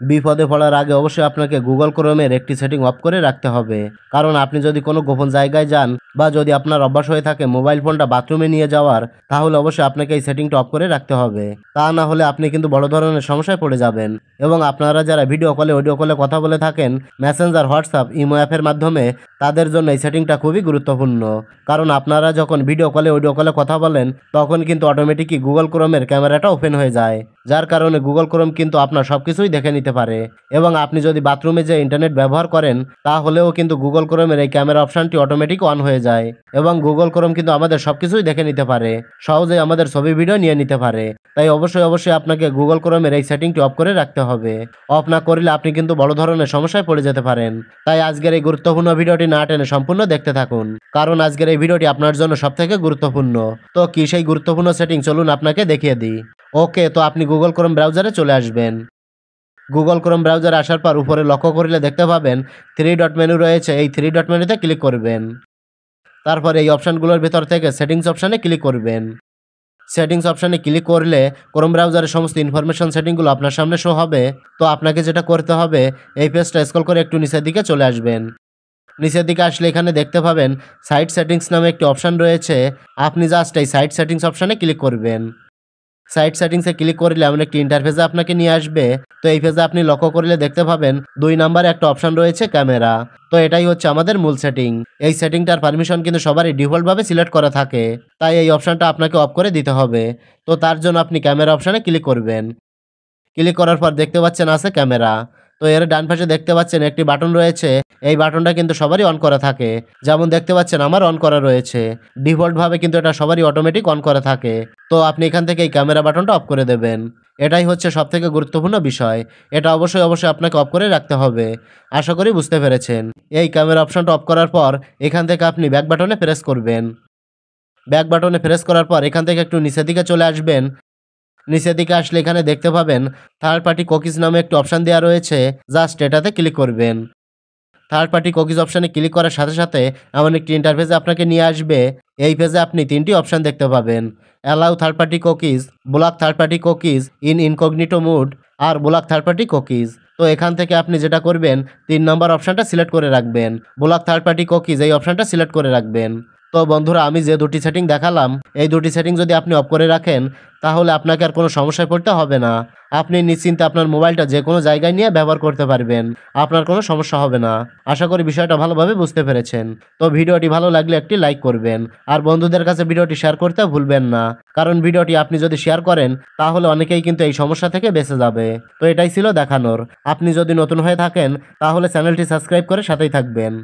বিপদে পড়ার আগে অবশ্যই আপনাকে গুগল ক্রোমের একটি সেটিং অফ করে রাখতে হবে, কারণ আপনি যদি কোনো গোপন জায়গায় যান বা যদি আপনার অভ্যাস হয়ে থাকে মোবাইল ফোনটা বাথরুমে নিয়ে যাওয়ার, তাহলে অবশ্যই আপনাকে এই সেটিংটা অফ করে রাখতে হবে। তা না হলে আপনি কিন্তু বড় ধরনের সমস্যায় পড়ে যাবেন। এবং আপনারা যারা ভিডিও কলে অডিও কলে কথা বলে থাকেন মেসেঞ্জার, হোয়াটসঅ্যাপ, ইমো অ্যাপের মাধ্যমে, তাদের জন্য এই সেটিংটা খুবই গুরুত্বপূর্ণ। কারণ আপনারা যখন ভিডিও কলে অডিও কলে কথা বলেন তখন কিন্তু অটোমেটিকই গুগল ক্রোমের ক্যামেরাটা ওপেন হয়ে যায়, যার কারণে গুগল ক্রোম কিন্তু আপনার সব কিছুই দেখে নিতে পারে। এবং আপনি যদি বাথরুমে যে ইন্টারনেট ব্যবহার করেন তাহলেও কিন্তু গুগল ক্রোমের এই ক্যামেরা অপশানটি অটোমেটিক অন হয়ে যায় এবং গুগল ক্রোম কিন্তু আমাদের সব কিছুই দেখে নিতে পারে, সহজেই আমাদের ছবি ভিডিও নিয়ে নিতে পারে। তাই অবশ্যই আপনাকে গুগল ক্রোমের এই সেটিংটি অফ করে রাখতে হবে। অফ না করলে আপনি কিন্তু বড় ধরনের সমস্যায় পড়ে যেতে পারেন। তাই আজকের এই গুরুত্বপূর্ণ ভিডিওটি না টেনে সম্পূর্ণ দেখতে থাকুন, কারণ আজকের এই ভিডিওটি আপনার জন্য সবথেকে গুরুত্বপূর্ণ। তো কি সেই গুরুত্বপূর্ণ সেটিং, চলুন আপনাকে দেখিয়ে দিই। ওকে, তো আপনি গুগল ক্রোম ব্রাউজারে চলে আসবেন। গুগল ক্রোম ব্রাউজারে আসার পর উপরে লক্ষ্য করলে দেখতে পাবেন 3 ডট মেনু রয়েছে, এই 3 ডট মেনুতে ক্লিক করবেন। তারপর এই অপশানগুলোর ভেতর থেকে সেটিংস অপশানে ক্লিক করবেন। সেটিংস অপশানে ক্লিক করলে ক্রোম ব্রাউজারের সমস্ত ইনফরমেশন সেটিংগুলো আপনার সামনে শো হবে। তো আপনাকে যেটা করতে হবে, এই পেজটা স্ক্রল করে একটু নিচের দিকে চলে আসবেন। নিচের দিকে আসলে এখানে দেখতে পাবেন সাইট সেটিংস নামে একটি অপশান রয়েছে। আপনি জাস্ট এই সাইট সেটিংস অপশানে ক্লিক করবেন। সাইট সেটিংসে ক্লিক করলে এমন একটি ইন্টারফেসে আপনাকে নিয়ে আসবে। তো এই পেজে আপনি লক্ষ্য করলে দেখতে পাবেন 2 নম্বরে একটা অপশান রয়েছে ক্যামেরা। তো এটাই হচ্ছে আমাদের মূল সেটিং। এই সেটিংটার পারমিশন কিন্তু সবারই ডিফল্টভাবে সিলেক্ট করা থাকে, তাই এই অপশানটা আপনাকে অফ করে দিতে হবে। তো তার জন্য আপনি ক্যামেরা অপশানে ক্লিক করবেন। ক্লিক করার পর দেখতে পাচ্ছেন আছে ক্যামেরা। তো এর ডান পাশে দেখতে পাচ্ছেন একটি বাটন রয়েছে। এই বাটনটা কিন্তু সবারই অন করা থাকে, যেমন দেখতে পাচ্ছেন আমার অন করা রয়েছে। ডিফল্টভাবে কিন্তু এটা সবারই অটোমেটিক অন করা থাকে। তো আপনি এখান থেকে এই ক্যামেরা বাটনটা অফ করে দেবেন। এটাই হচ্ছে সবথেকে গুরুত্বপূর্ণ বিষয়। এটা অবশ্যই আপনাকে অফ করে রাখতে হবে। আশা করি বুঝতে পেরেছেন। এই ক্যামেরা অপশনটা অফ করার পর এখান থেকে আপনি ব্যাক বাটনে প্রেস করবেন। ব্যাক বাটনে প্রেস করার পর এখান থেকে একটু নিচের দিকে চলে আসবেন। নিচের দিকে আসলে এখানে দেখতে পাবেন থার্ড পার্টি কুকিজ নামে একটি অপশান দেওয়া রয়েছে, জাস্ট এটাতে ক্লিক করবেন। থার্ড পার্টি কুকিজ অপশানে ক্লিক করার সাথে সাথে এমন একটি ইন্টারফেসে আপনাকে নিয়ে আসবে। এই পেজে আপনি 3টি অপশান দেখতে পাবেন: allow third party cookies, block third party cookies in incognito mode আর ব্লক থার্ড পার্টি কুকিজ। তো এখান থেকে আপনি যেটা করবেন 3 নম্বর অপশানটা সিলেক্ট করে রাখবেন। ব্লক থার্ড পার্টি কুকিজ এই অপশানটা সিলেক্ট করে রাখবেন। তো বন্ধুরা, আমি যে 2টি সেটিং দেখালাম এই 2টি সেটিং যদি আপনি অফ করে রাখেন তাহলে আপনাকে আর কোনো সমস্যায় পড়তে হবে না। আপনি নিশ্চিন্তে আপনার মোবাইলটা যে কোনো জায়গায় নিয়ে ব্যবহার করতে পারবেন, আপনার কোনো সমস্যা হবে না। আশা করি বিষয়টা ভালোভাবে বুঝতে পেরেছেন। তো ভিডিওটি ভালো লাগলে একটি লাইক করবেন আর বন্ধুদের কাছে ভিডিওটি শেয়ার করতে ভুলবেন না, কারণ ভিডিওটি আপনি যদি শেয়ার করেন তাহলে অনেকেই কিন্তু এই সমস্যা থেকে বেঁচে যাবে। তো এটাই ছিল দেখানোর। আপনি যদি নতুন হয়ে থাকেন তাহলে চ্যানেলটি সাবস্ক্রাইব করে সাথেই থাকবেন।